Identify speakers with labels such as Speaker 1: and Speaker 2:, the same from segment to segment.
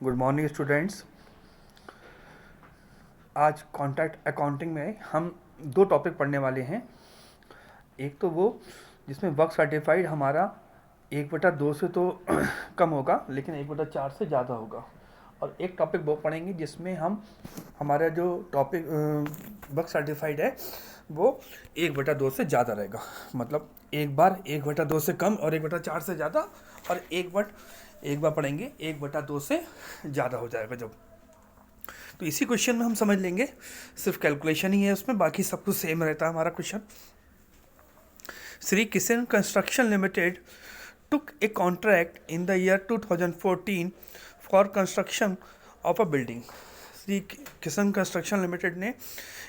Speaker 1: Good morning students. आज contract accounting में हम दो टॉपिक पढ़ने वाले हैं। एक तो वो जिसमें वर्क सर्टिफाइड हमारा 1/2 से तो कम होगा, लेकिन 1/4 से ज़्यादा होगा। और एक टॉपिक वो पढ़ेंगे जिसमें हम हमारा जो टॉपिक वर्क सर्टिफाइड है वो 1/2 से ज़्यादा रहेगा। मतलब एक बार 1/2 से कम और 1/4 से ज़्यादा, और एक बार पढ़ेंगे 1/2 से ज़्यादा हो जाएगा जब। तो इसी क्वेश्चन में हम समझ लेंगे, सिर्फ कैलकुलेशन ही है उसमें, बाकी सब कुछ सेम रहता है हमारा question. Shri Kishan construction limited took a contract in the year 2014 for construction of a building। Shri Kishan construction limited ने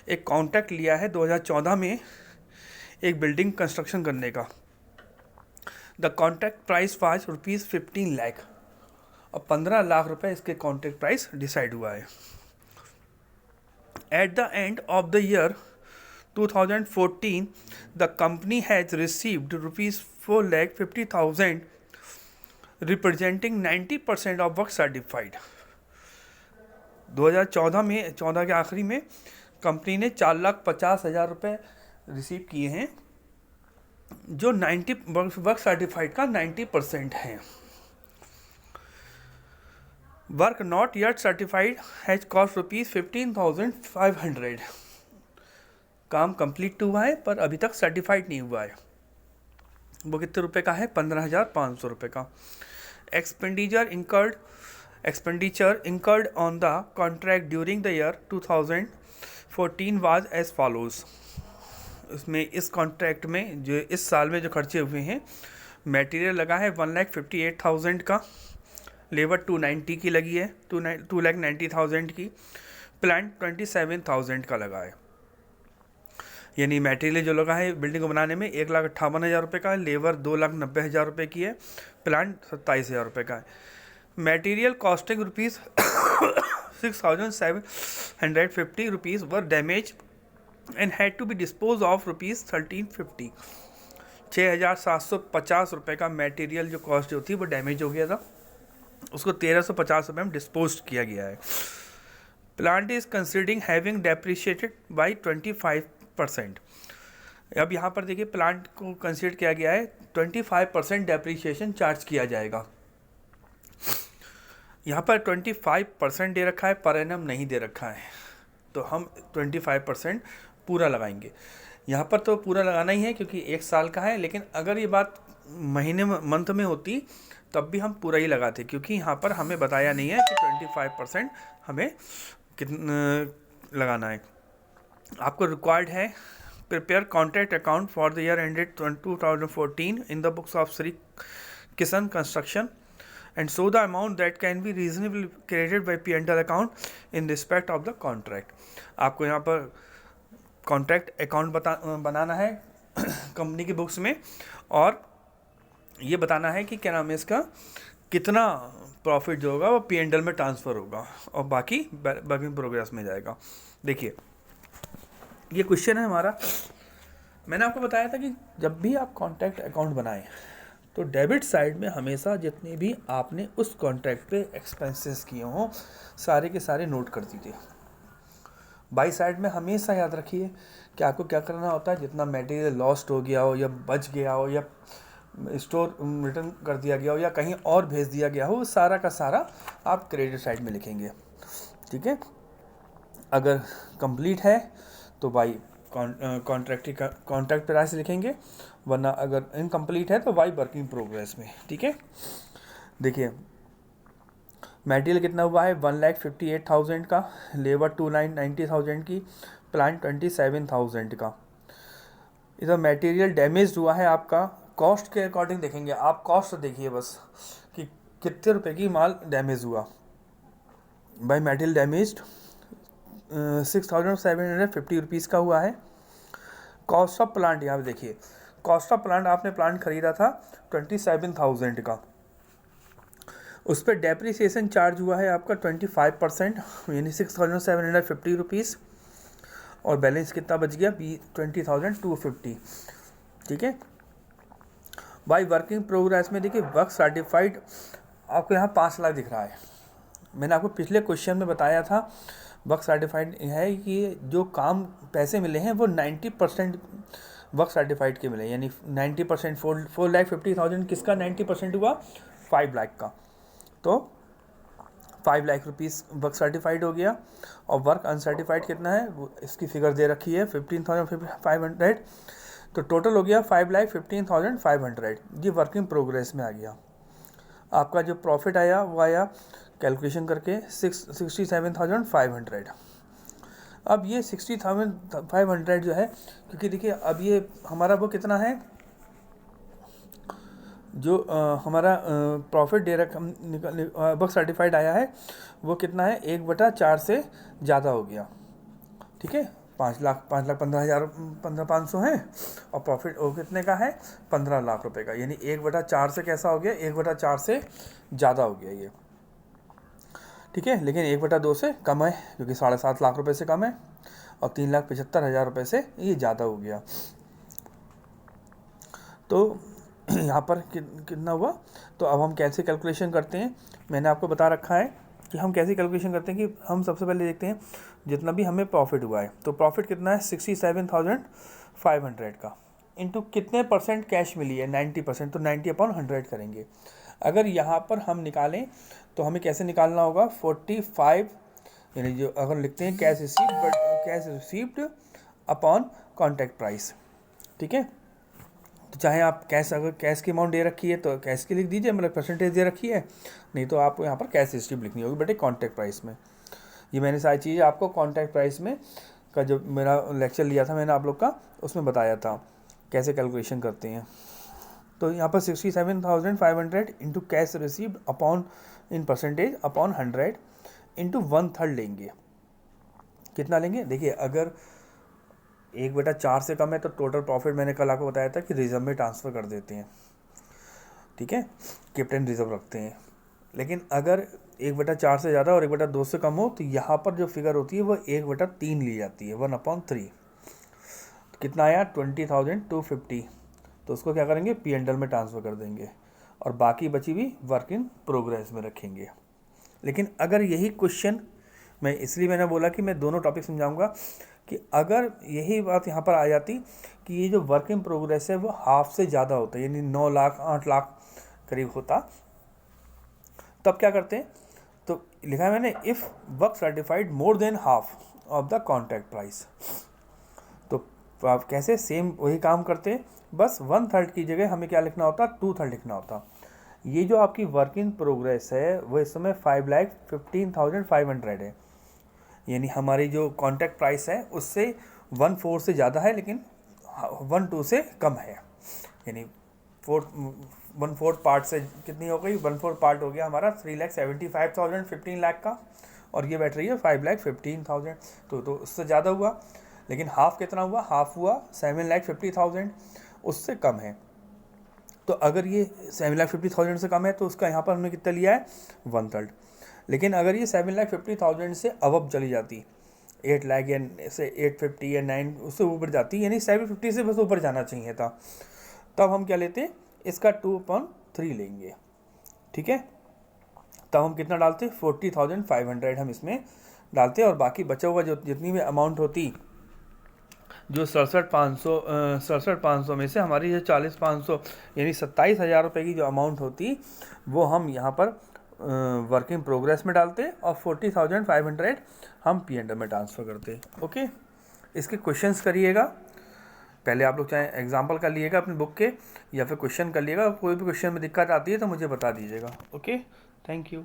Speaker 1: एक कॉन्ट्रैक्ट लिया है 2014 में एक बिल्डिंग कंस्ट्रक्शन करने का। The contract price was ₹15 lakh, और 15 लाख रुपए इसके कॉन्ट्रैक्ट प्राइस डिसाइड हुआ है। At the end of the year 2014, the company has received ₹4,50,000, representing 90% of work certified। 2014 में, 14 के आखिरी में कंपनी ने 4,50,000 रुपये रिसीव किए हैं, जो 90 वर्क सर्टिफाइड का 90% है। Work not yet certified has cost ₹15,500। काम कंप्लीट हुआ है पर अभी तक सर्टिफाइड नहीं हुआ है। वो कितने रुपए का है? 15,500 रुपये का। Expenditure incurred on the contract during the year 2014 was as follows. इसमें इस कॉन्ट्रैक्ट में जो इस साल में जो खर्चे हुए हैं, मटेरियल लगा है 1,58,000 का, लेबर 290 की लगी है, 2,90,000 की, प्लांट 27,000 का लगा है। यानी मटेरियल जो लगा है बिल्डिंग को बनाने में 1,58,000 रुपये का है, लेबर 2,90,000 रुपये की है, प्लांट 27,000 रुपये का है। Material costing ₹6,750 were damage and had to be dispose of ₹1350। 6,750 रुपये का मटेरियल जो कॉस्ट जो थी वो डैमेज हो गया था, उसको 1,350 रुपये में डिस्पोज किया गया है। Plant is considering having depreciated by 25%। अब यहाँ पर देखिए, प्लांट को कंसिडर किया गया है 25% डेप्रिशिएशन चार्ज किया जाएगा। यहाँ पर 25% दे रखा है, पर एनम नहीं दे रखा है, तो हम 25% पूरा लगाएंगे। यहाँ पर तो पूरा लगाना ही है क्योंकि एक साल का है, लेकिन अगर ये बात महीने में, मंथ में होती तब भी हम पूरा ही लगाते, क्योंकि यहाँ पर हमें बताया नहीं है कि 25% हमें कितना लगाना है। आपको रिक्वायर्ड है prepare contract account for the year ended 2014 in the books of Shri Kishan construction and show the amount that can be reasonably credited by P&L account in respect of the contract. आपको यहाँ पर कॉन्ट्रैक्ट अकाउंट बनाना है company की books में, और ये बताना है कि क्या नाम है इसका, कितना प्रॉफिट जो होगा वो P&L में ट्रांसफ़र होगा और बाकी वर्क इन प्रोग्रेस में जाएगा। देखिए, ये क्वेश्चन है हमारा। मैंने आपको बताया था कि जब भी आप कॉन्ट्रैक्ट अकाउंट बनाएं तो डेबिट साइड में हमेशा जितने भी आपने उस कॉन्ट्रैक्ट पे एक्सपेंसेस किए हों सारे के सारे नोट कर दीजिए। बाई साइड में हमेशा याद रखिए कि आपको क्या करना होता है, जितना मटेरियल लॉस्ट हो गया हो या बच गया हो या स्टोर रिटर्न कर दिया गया हो या कहीं और भेज दिया गया हो, सारा का सारा आप क्रेडिट साइड में लिखेंगे। ठीक है, अगर कंप्लीट है तो बाई कॉन्ट्रैक्ट प्राइस लिखेंगे, वरना अगर इनकम्प्लीट है तो बाई वर्किंग प्रोग्रेस में। ठीक है, देखिए मटेरियल कितना हुआ है 1,58,000 का, लेबर 2,90,000 की, प्लांट 27,000 का। इधर मटेरियल डैमेज हुआ है आपका, कॉस्ट के अकॉर्डिंग देखेंगे आप, कॉस्ट देखिए बस कि कितने रुपए की माल डैमेज हुआ। बाई मटेरियल डैमेज्ड 6,750 रुपीज़ का हुआ है। कॉस्ट ऑफ प्लांट, यहाँ पे देखिए, कॉस्ट ऑफ प्लांट आपने प्लांट खरीदा था 27,000 का, उस पर डेप्रिसिएशन चार्ज हुआ है आपका 25%, यानी 6,750 रुपीज़, और बैलेंस कितना बच गया 20,250। ठीक है, बाई वर्किंग प्रोग्रेस में देखिए वर्क सर्टिफाइड आपको यहाँ 5 लाख दिख रहा है, मैंने आपको पिछले क्वेश्चन में बताया था वर्क सर्टिफाइड है कि जो काम पैसे मिले हैं वो 90% वर्क सर्टिफाइड के मिले, यानी 90% 4,50,000 किसका 90% हुआ, 5 लाख का। तो 5 लाख रुपीज़ वर्क सर्टिफाइड हो गया। और वर्क अनसर्टिफाइड कितना है, वो इसकी फिगर दे रखी है 15,500। तो टोटल हो गया 5,15,500। ये वर्क इन प्रोग्रेस में आ गया। आपका जो प्रॉफिट आया वो आया कैलकुलेशन करके 67,500। अब ये 60,500 जो है, क्योंकि देखिए अब ये हमारा वो कितना है, जो हमारा प्रॉफिट दे रखा वर्क सर्टिफाइड आया है वो कितना है, 1/4 से ज़्यादा हो गया। ठीक है, 5,15,000 15,500 है और प्रॉफिट वो कितने का है, 15 लाख रुपए का, यानी 1/4 से कैसा हो गया, 1/4 से ज़्यादा हो गया ये। ठीक है, लेकिन 1/2 से कम है, क्योंकि 7.5 लाख रुपए से कम है, और 3,75,000 रुपये से ये ज़्यादा हो गया। तो यहाँ पर कितना हुआ। तो अब हम कैसे कैलकुलेशन करते हैं, मैंने आपको बता रखा है कि हम कैसे कैलकुलेशन करते हैं। कि हम सबसे पहले देखते हैं जितना भी हमें प्रॉफिट हुआ है, तो प्रॉफिट कितना है 67,500 का, इंटू कितने परसेंट कैश मिली है, 90%, तो 90/100 करेंगे। अगर यहाँ पर हम निकालें तो हमें कैसे निकालना होगा, 45, यानी जो अगर लिखते हैं cash received upon contract price. ठीक है, तो चाहे आप कैश, अगर कैश की अमाउंट दे रखी है तो कैश की लिख दीजिए, मतलब परसेंटेज दे रखी है, नहीं तो आपको यहाँ पर कैश रिसीव्ड लिखनी होगी बटे कॉन्ट्रैक्ट प्राइस में। ये मैंने सारी चीज़ें आपको कॉन्ट्रैक्ट प्राइस में का जो मेरा लेक्चर लिया था मैंने आप लोग का, उसमें बताया था कैसे कैलकुलेशन करते हैं। तो यहाँ पर 67,500 into cash received upon in percentage upon 100 into 1/3 लेंगे। कितना लेंगे, देखिए अगर 1/4 से कम है तो टोटल प्रॉफिट मैंने कल आपको बताया था कि रिजर्व में ट्रांसफ़र कर देते हैं। ठीक है, कैप्टन रिजर्व रखते हैं। लेकिन अगर 1/4 से ज़्यादा और 1/2 से कम हो तो यहाँ पर जो फिगर होती है वो 1/3 ली जाती है, 1/3। तो कितना आया 20,250। तो उसको क्या करेंगे, P&L में ट्रांसफ़र कर देंगे और बाकी बची हुई वर्क इन प्रोग्रेस में रखेंगे। लेकिन अगर यही क्वेश्चन, इसलिए मैंने बोला कि मैं दोनों टॉपिक समझाऊंगा, कि अगर यही बात यहाँ पर आ जाती कि ये जो वर्क इन प्रोग्रेस है वो हाफ से ज़्यादा होता है, यानी 9 लाख 8 लाख करीब होता, तब क्या करते हैं, तो लिखा है मैंने if work certified more than half of the contract price. तो आप कैसे, सेम वही काम करते, बस 1/3 की जगह हमें क्या लिखना होता, 2/3 लिखना होता। ये जो आपकी वर्क इन प्रोग्रेस है वो इस समय 5,15,500 है, यानी हमारी जो कॉन्ट्रैक्ट प्राइस है उससे 1/4 से ज़्यादा है, लेकिन 1/2 से कम है, यानी 1/4 पार्ट से कितनी हो गई, 1/4 पार्ट हो गया हमारा 3,75,000 15 लाख का, और ये बैठ रही है 5,15,000, तो उससे ज़्यादा हुआ। लेकिन हाफ कितना हुआ, हाफ हुआ 7,50,000, उससे कम है। तो अगर ये 7,50,000 से कम है तो उसका यहाँ पर हमने कितना लिया है, 1/3। लेकिन अगर ये 7,50,000 से अबव चली जाती, 8 लाख या से 850 या 9 उससे ऊपर जाती, यानी 750 से बस ऊपर जाना चाहिए था, तब हम क्या लेते, इसका 2/3 लेंगे। ठीक है, तब हम कितना डालते, 40,500 हम इसमें डालते, और बाकी बचा हुआ जो जितनी भी अमाउंट होती, जो 67,500 में से हमारी जो 40,500 यानी 27,000 रुपये की जो अमाउंट होती, वो हम यहाँ पर वर्क इन प्रोग्रेस में डालते, और 40,500 हम P&L में ट्रांसफ़र करते। ओके, इसके क्वेश्चंस करिएगा, पहले आप लोग चाहे एग्जांपल कर लिएगा अपनी बुक के, या फिर क्वेश्चन कर लिएगा। कोई भी क्वेश्चन में दिक्कत आती है तो मुझे बता दीजिएगा। Okay, thank you.